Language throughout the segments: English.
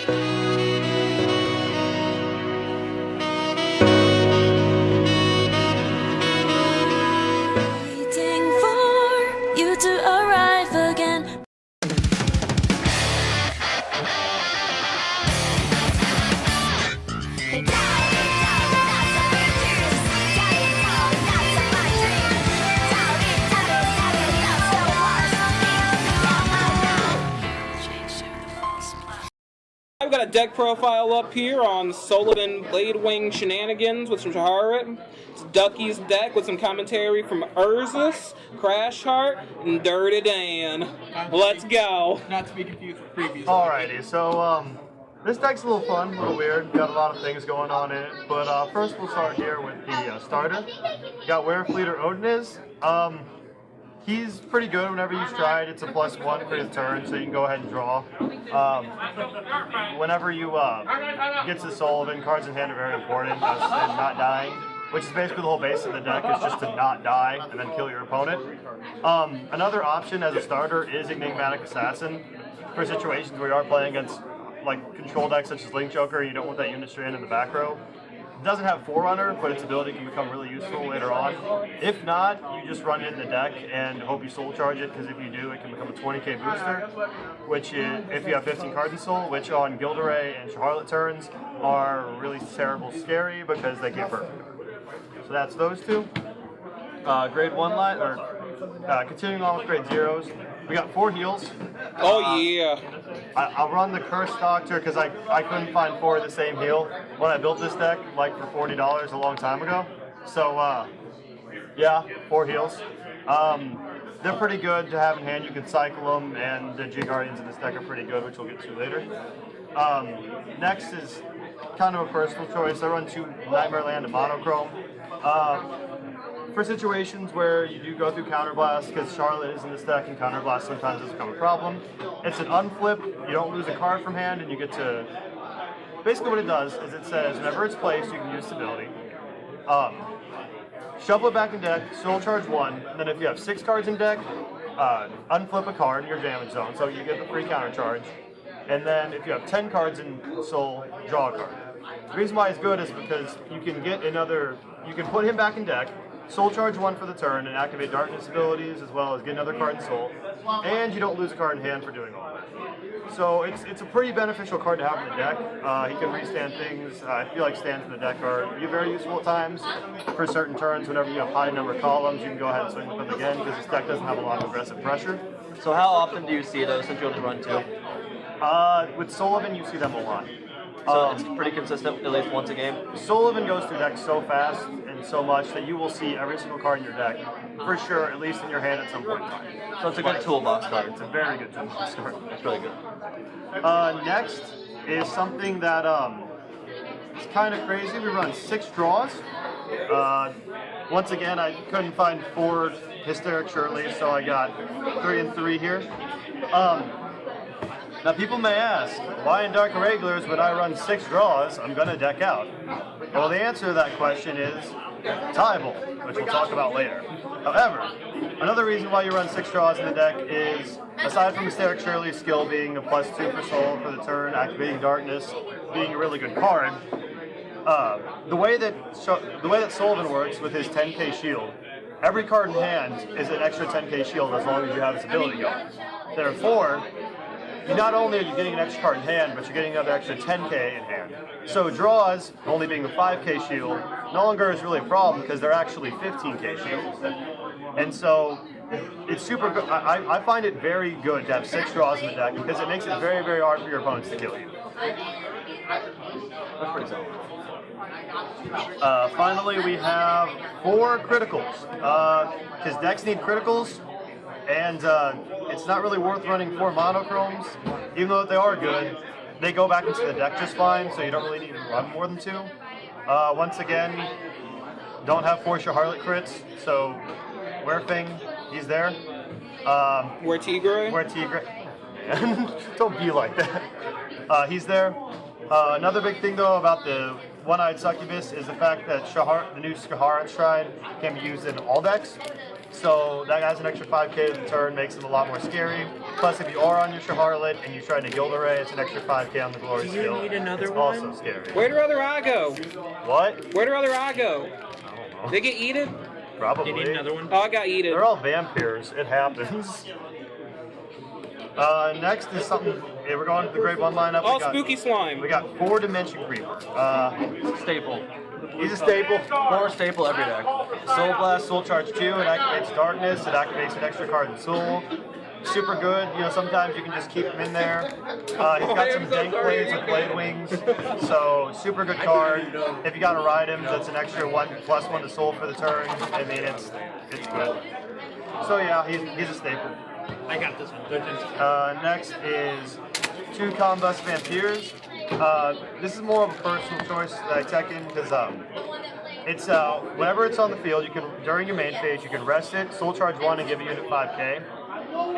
Waiting for you to arrive again. I've got a deck profile up here on Solivan Bladewing Shenanigans with some Shaharit. It's Ducky's deck with some commentary from Urzus, Crash Heart, and Dirty Dan. Let's go. Not to be confused with previous. Alrighty, so this deck's a little fun, a little weird. Got a lot of things going on in it. But first we'll start here with the starter. Got Werefleeter Odin is. He's pretty good whenever you stride. It's a +1 for his turn, so you can go ahead and draw. Whenever you get to Solivan, cards in hand are very important, and not dying, which is basically the whole base of the deck, is just to not die and then kill your opponent. Another option as a starter is Enigmatic Assassin for situations where you are playing against like control decks such as Link Joker, you don't want that unit strand in the back row. It doesn't have Forerunner, but its ability can become really useful later on. If not, you just run it in the deck and hope you soul charge it, because if you do, it can become a 20k booster, which is, if you have 15 cards in soul, which on Gilderay and Charlotte turns are really terrible scary because they get burned. So that's those two. Grade 1 line, or continuing on with grade 0s, we got 4 heals. Oh yeah. I'll run the Cursed Doctor because I couldn't find 4 of the same heal when I built this deck, like for $40 a long time ago. So yeah, 4 heals. They're pretty good to have in hand. You can cycle them, and the G Guardians in this deck are pretty good, which we'll get to later. Next is kind of a personal choice. I run 2 Nightmare Land and Monochrome. For situations where you do go through Counterblast, because Charlotte is in this deck and Counterblast sometimes has become a problem. It's an unflip, you don't lose a card from hand, and you get to... Basically what it does is it says whenever it's placed, you can use stability. Shuffle it back in deck, soul charge 1, and then if you have 6 cards in deck, unflip a card in your damage zone, so you get the free counter charge. And then if you have 10 cards in soul, draw a card. The reason why it's good is because you can get another... You can put him back in deck, soul charge 1 for the turn, and activate darkness abilities, as well as get another card in soul, and you don't lose a card in hand for doing all that. So it's a pretty beneficial card to have in the deck. He can restand things. I feel like stands in the deck are very useful at times for certain turns. Whenever you have high number of columns, you can go ahead and swing with them again, because this deck doesn't have a lot of aggressive pressure. So how often do you see those, since you only run 2? With Solivan, you see them a lot. So it's pretty consistent, at least once a game? Solivan goes through decks so fast and so much that you will see every single card in your deck, for sure, at least in your hand at some point in time. So it's a good toolbox card. It's a very good toolbox card. That's really good. Next is something that is kind of crazy. We run 6 draws. Once again, I couldn't find 4 Hysteric Shirley, so I got 3 and 3 here. Now people may ask, why in Dark Irregulars when I run 6 draws, I'm going to deck out? Well, the answer to that question is Tybal, which we'll talk about later. However, another reason why you run 6 draws in the deck is, aside from Hysteric Shirley's skill being a +2 for soul for the turn, activating darkness, being a really good card, the way that Solivan works with his 10k shield, every card in hand is an extra 10k shield as long as you have his ability going. Therefore, not only are you getting an extra card in hand, but you're getting another extra 10k in hand. So draws, only being a 5k shield, no longer is really a problem because they're actually 15k shields. And so it's super good. I find it very good to have 6 draws in the deck because it makes it very, very hard for your opponents to kill you. That's pretty solid. Finally, we have 4 criticals. His decks need criticals, and it's not really worth running 4 monochromes, even though they are good. They go back into the deck just fine, so you don't really need to run more than 2. Once again, don't have 4 Shaharlit crits, so Werefing, he's there. Where Tigre? Don't be like that. He's there. Another big thing though about the One-Eyed Succubus is the fact that the new Shahar Shrine can be used in all decks. So that adds an extra 5k to the turn, makes him a lot more scary. Plus, if you are on your Shaharlit and you try to Guild Array, it's an extra 5k on the Glory Do you skill. need another it's one? also scary. Where do other I go? What? Where do other I go? I don't know. They get eaten? Probably. Do you need another one? Oh, I got eaten. They're all vampires. It happens. Next is something. Yeah, we're going to the Grade 1 lineup. All spooky slime. We got 4 Dimension Creeper. Staple. He's a staple. 4 staple every deck. Soul Blast, Soul Charge 2, it activates Darkness, it activates an extra card in Soul. Super good, you know, sometimes you can just keep him in there. He's got some dank blades with blade wings, so super good card. If you gotta ride him, that's an extra 1+1 to Soul for the turn. I mean, it's good. So yeah, he's a staple. I got this one. Next is 2 Combust Vampires. This is more of a personal choice that I tech in because it's whenever it's on the field, you can during your main phase you can rest it, Soul Charge 1 and give a unit 5k.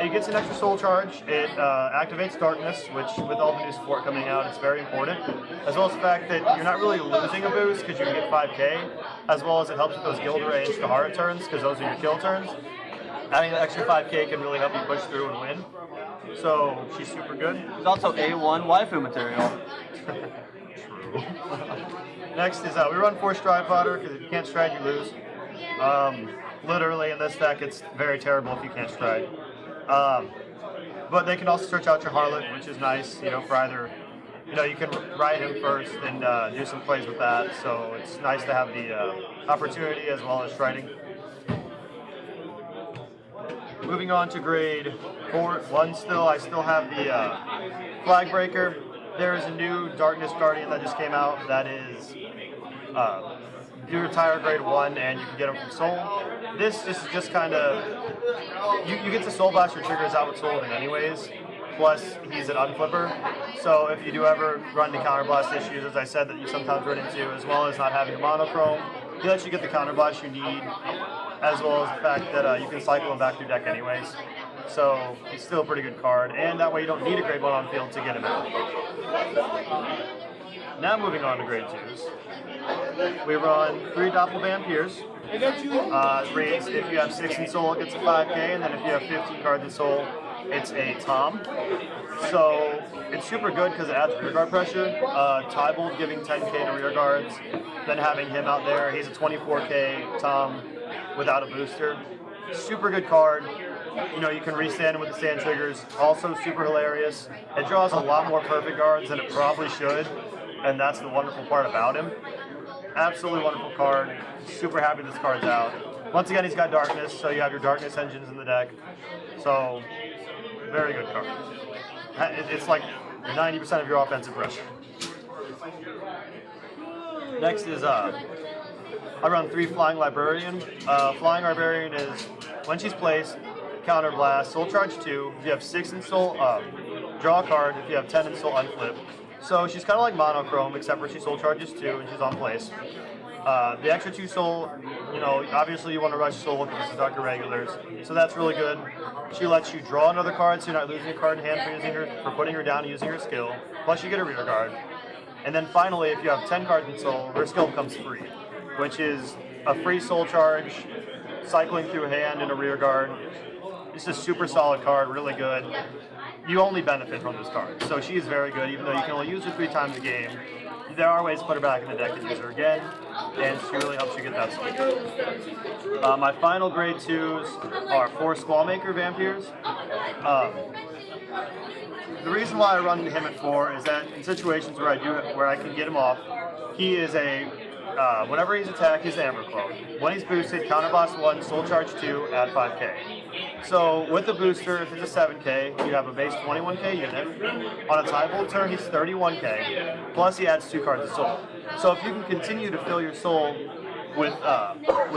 It gets an extra Soul Charge. It activates Darkness, which with all the new support coming out, it's very important. As well as the fact that you're not really losing a boost because you can get 5k, as well as it helps with those Guild Array and Shahara turns because those are your kill turns. Adding the extra 5k can really help you push through and win. So she's super good. There's also A1 waifu material. True. Next is we run 4 Stride Fodder because if you can't stride, you lose. Literally in this deck, it's very terrible if you can't stride. But they can also search out your Harlot, which is nice, you know, for either, you know, you can ride him first and do some plays with that. So it's nice to have the opportunity as well as striding. Moving on to grade 1 still, I still have the Flag Breaker. There is a new Darkness Guardian that just came out that is, you retire grade 1 and you can get them from Soul. This is just kind of, you get to Soul Blast your triggers out with Solivan anyways, plus he's an unflipper. So if you do ever run into counterblast issues, as I said, that you sometimes run into, as well as not having a monochrome, he lets you get the counterblast you need, as well as the fact that you can cycle him back through deck anyways. So it's still a pretty good card, and that way you don't need a grade 1 on field to get him out. Now moving on to grade 2s. We run 3 Doppel Vampires. Rates, if you have 6 in Soul, it gets a 5k, and then if you have 15 cards in Soul, it's a Tom. So it's super good because it adds rear guard pressure. Tybalt giving 10k to rear guards, then having him out there, he's a 24k Tom without a booster. Super good card. You know, you can restand him with the stand triggers. Also super hilarious. It draws a lot more perfect guards than it probably should, and that's the wonderful part about him. Absolutely wonderful card. Super happy this card's out. Once again, he's got Darkness, so you have your Darkness engines in the deck. So, very good card. It's like 90% of your offensive pressure. Next is, I run 3 Flying Librarian. Flying Librarian is, when she's placed, Counter Blast, Soul Charge 2. If you have 6 in Soul, draw a card. If you have 10 in Soul, unflip. So she's kind of like Monochrome, except for she Soul Charges 2 and she's on place. The extra 2 Soul, you know, obviously you want to rush Soul because this is Dark Irregulars, so that's really good. She lets you draw another card, so you're not losing a card in hand for putting her down and using her skill. Plus you get a rear guard. And then finally, if you have 10 cards in Soul, her skill becomes free, which is a free Soul Charge, cycling through a hand and a rear guard. It's a super solid card, really good. You only benefit from this card, so she is very good, even though you can only use her 3 times a game. There are ways to put her back in the deck and use her again, and she really helps you get that skill. My final grade 2s are 4 Squallmaker Vampires. The reason why I run him at 4 is that in situations where I can get him off, he is a whenever he's attacked, he's Amber Clone. When he's boosted, Counterblast 1, Soul Charge 2, add 5k. So with the booster, if it's a 7k, you have a base 21k unit. On a Tybalt turn, he's 31k. Plus he adds 2 cards of Soul. So if you can continue to fill your Soul with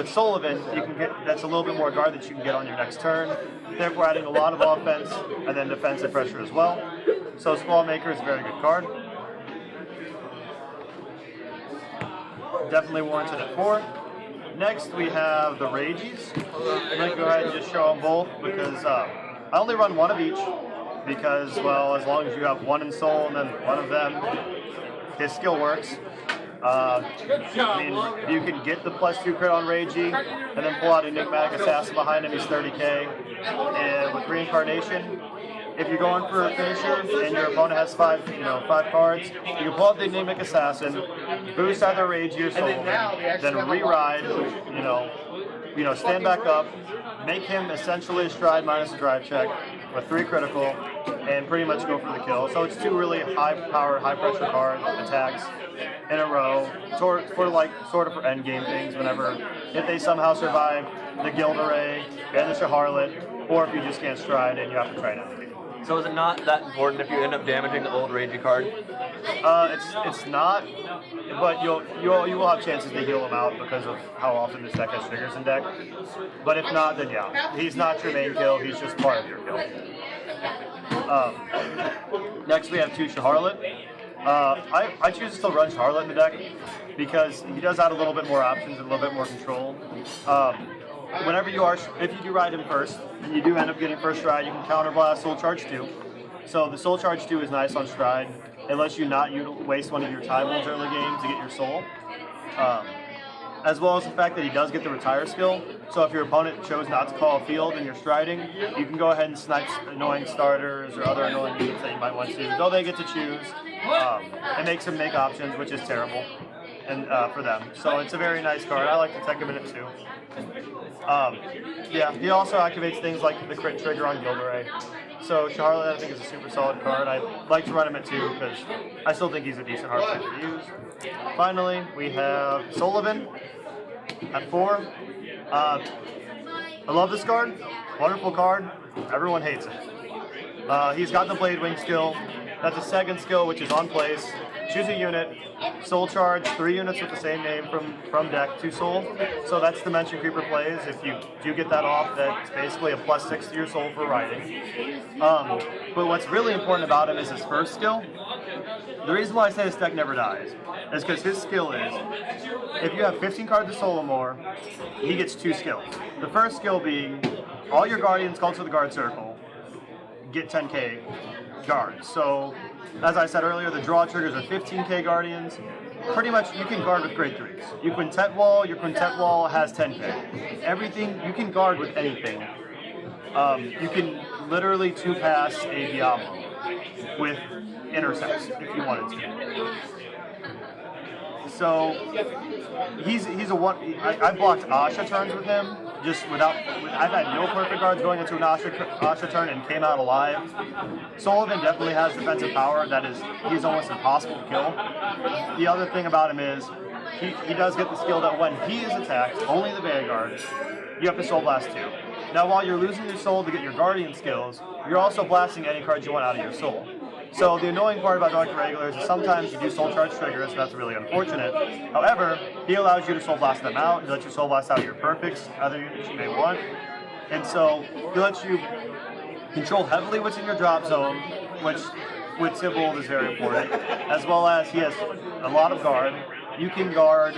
Solivan, you can get that's a little bit more guard that you can get on your next turn. Therefore adding a lot of offense and then defensive pressure as well. So Squallmaker is a very good card. Definitely warranted at 4. Next we have the Rages. I'm going to go ahead and just show them both because I only run 1 of each because, well, as long as you have 1 in Soul and then 1 of them, his skill works. I mean, you can get the +2 crit on Ragey, and then pull out Enigmatic Assassin behind him, he's 30k. And with Reincarnation, if you're going for a finisher and your opponent has five cards, you can pull out the Enigmatic Assassin, boost either Ragey or Solivan, then re-ride, stand back up, make him essentially a stride minus a drive check with 3 critical, and pretty much go for the kill. So it's 2 really high-powered, high-pressure card attacks in a row, sort of for end game things. Whenever if they somehow survive the Guild Array and the Shaharlet, or if you just can't stride and you have to try it. So is it not that important if you end up damaging the old Ragey card? It's not, but you will have chances to heal him out because of how often this deck has triggers in deck. But if not, then yeah, he's not your main kill. He's just part of your kill. Next we have 2 Shaharlet. I choose to still run Shaharlet in the deck because he does add a little bit more options and a little bit more control. If you do ride him first, and you do end up getting first stride, you can counterblast Soul Charge 2. So the Soul Charge 2 is nice on stride. It lets you not waste one of your Tyballs early game to get your soul. As well as the fact that he does get the retire skill. So if your opponent chose not to call a field and you're striding, you can go ahead and snipe annoying starters or other annoying units that you might want to. Though they get to choose, it makes them make options, which is terrible for them. So it's a very nice card. I like to tech him in it too. He also activates things like the crit trigger on Guild Array. So Shaharlet I think is a super solid card. I like to run him at 2 because I still think he's a decent hard player to use. Finally, we have Solivan at 4. I love this card. Wonderful card. Everyone hates it. He's got the Blade Wing skill. That's a second skill which is on place. Choose a unit, Soul Charge, 3 units with the same name from deck, 2 soul. So that's Dimension Creeper plays. If you do get that off, that's basically a +6 to your soul for riding. But what's really important about him is his first skill. The reason why I say this deck never dies is because his skill is, if you have 15 cards of soul or more, he gets 2 skills. The first skill being, all your Guardians called to the guard circle get 10k guards. So, as I said earlier, the draw triggers are 15k Guardians. Pretty much you can guard with grade 3s. Your quintet wall has 10k. Everything, you can guard with anything. You can literally 2-pass a Diablo with intercepts if you wanted to. So he's a one. I blocked Asha turns with him just without. I've had no perfect guards going into an Asha turn and came out alive. Solivan definitely has defensive power that he's almost impossible to kill. The other thing about him is he does get the skill that when he is attacked, only the Vanguard, you have to Soul Blast 2. Now while you're losing your soul to get your Guardian skills, you're also blasting any cards you want out of your soul. So the annoying part about Dark Irregulars is sometimes you do Soul Charge triggers, and that's really unfortunate. However, he allows you to Soul Blast them out, he lets you Soul Blast out your perfects, other units you may want. And so he lets you control heavily what's in your drop zone, which with Tybalt is very important, as well as he has a lot of guard. You can guard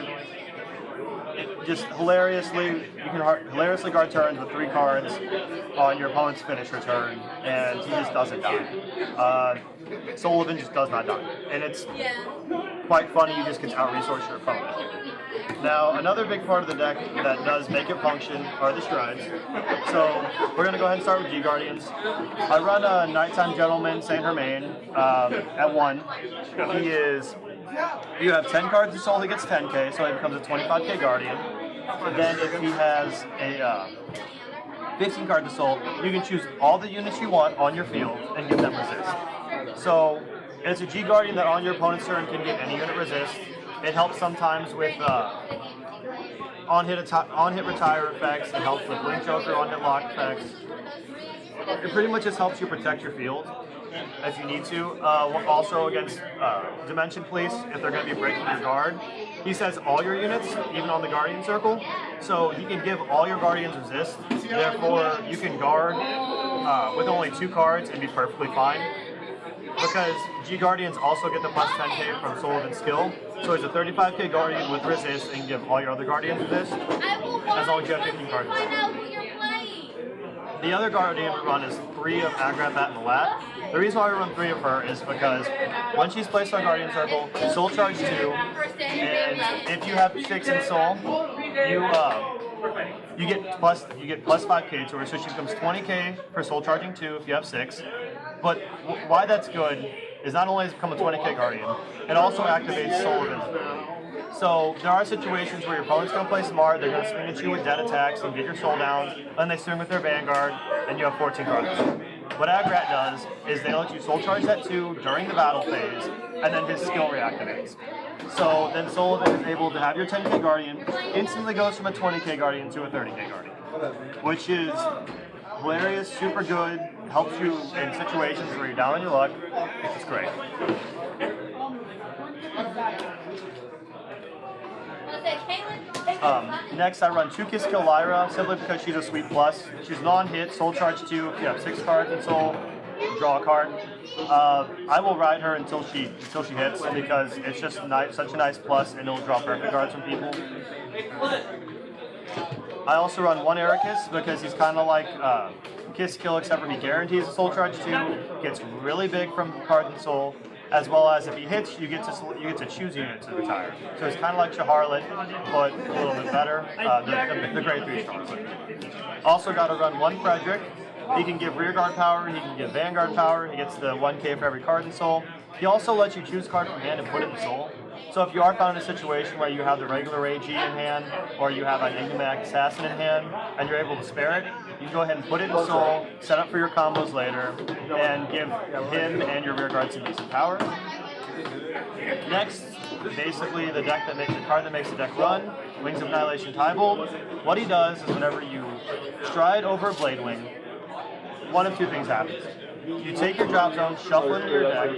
just hilariously guard turns with 3 cards on your opponent's finisher turn, and he just doesn't die. Solivan just does not die, and it's quite funny. You just get to out-resource your opponent. Now, another big part of the deck that does make it function are the strides. So we're going to go ahead and start with G-Guardians. I run a Nighttime Gentleman Saint Germain at 1. He is, you have 10 cards of soul, he gets 10k, so he becomes a 25k Guardian. Then if he has a 15 cards of soul, you can choose all the units you want on your field and give them resist. So it's a G-Guardian that on your opponent's turn can give any unit resist. It helps sometimes with on-hit retire effects. It helps with Blink Choker, on-hit lock effects. It pretty much just helps you protect your field if you need to. Also against Dimension Police, if they're going to be breaking your guard. He says all your units, even on the Guardian Circle. So he can give all your Guardians resist. Therefore, you can guard with only 2 cards and be perfectly fine. Because G-Guardians also get the plus 10k from Solivan's skill. So he's a 35k Guardian with resist and give all your other Guardians resist. As long as you have 15 cards. The other Guardian we run is 3 of Agrat, Bat, and Lat. The reason why we run 3 of her is because when she's placed on Guardian Circle, Soul Charge 2, and if you have 6 in Soul, you get plus 5k to her, so she becomes 20k for Soul Charging 2 if you have 6. But why that's good is not only does it become a 20k Guardian, it also activates Solivan. So there are situations where your opponent's going to play smart, they're going to swing at you with dead attacks and get your soul down, then they swing with their Vanguard, and you have 14 cards. What Agrat does is they let you soul charge that 2 during the battle phase, and then his skill reactivates. So then Solivan is able to have your 10k Guardian, instantly goes from a 20k Guardian to a 30k Guardian, which is hilarious, super good, helps you in situations where you're down on your luck. It's great. Next, I run 2 Kiss Kill Lyra simply because she's a sweet plus. She's non-hit, Soul Charge 2. If you have 6 cards in Soul, draw a card. I will ride her until she hits because it's just such a nice plus, and it'll draw perfect cards from people. I also run 1 Ericus because he's kind of like Kiss Kill, except for he guarantees a Soul Charge 2. Gets really big from cards in Soul. As well as if he hits, you get to choose a unit to retire. So it's kind of like Shaharlet, but a little bit better. The grade 3 strong. Also got to run 1 Frederick. He can give rearguard power. He can give Vanguard power. He gets the 1k for every card in Soul. He also lets you choose a card from hand and put it in Soul. So if you are found in a situation where you have the regular AG in hand, or you have an Enigmatic Assassin in hand, and you're able to spare it, you can go ahead and put it in Soul, set up for your combos later, and give him and your rearguard some decent power. Next, basically the card that makes the deck run, Wings of Annihilation Tybalt. What he does is whenever you stride over a Blade Wing, one of 2 things happens. You take your drop zone, shuffle it into your deck,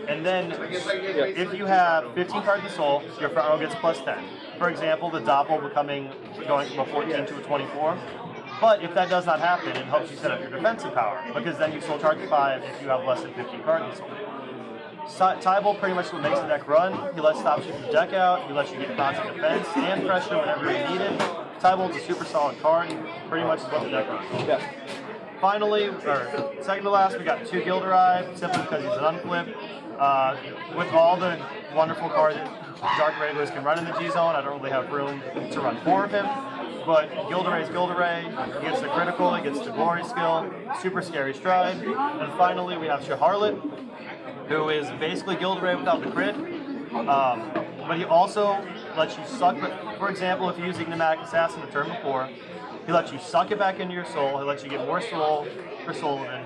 and then if you have 15 cards in Soul, your front row gets plus 10. For example, the Doppel going from a 14 to a 24. But if that does not happen, it helps you set up your defensive power, because then you Soul Charge 5 if you have less than 15 cards in Soul. Tybalt pretty much what makes the deck run. He stops you from deck out, he lets you get constant defense and pressure whenever you need it. Tybalt's a super solid card, pretty much is what the deck runs. Yeah. Finally, or second to last, we got 2 Gilderai, simply because he's an unflip. With all the wonderful cards Dark Regulars can run in the G-Zone, I don't really have room to run 4 of him. But Gilderai is Gilderai, he gets the critical, he gets the glory skill, super scary stride. And finally, we have Shaharlet, who is basically Gilderai without the crit. But he also lets you suck, for example, if you use Enigmatic Assassin the turn before, he lets you suck it back into your soul, he lets you get more soul for Solivan,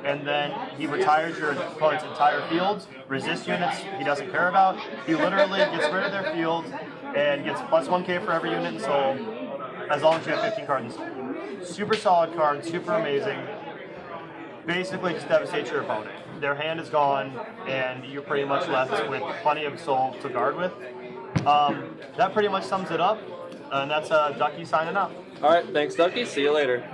and then he retires your opponent's entire fields, resist units he doesn't care about. He literally gets rid of their fields and gets plus 1k for every unit in soul, as long as you have 15 cards in soul. Super solid card, super amazing. Basically just devastates your opponent. Their hand is gone, and you're pretty much left with plenty of soul to guard with. That pretty much sums it up, and that's Ducky signing up. Alright, thanks Ducky, see you later.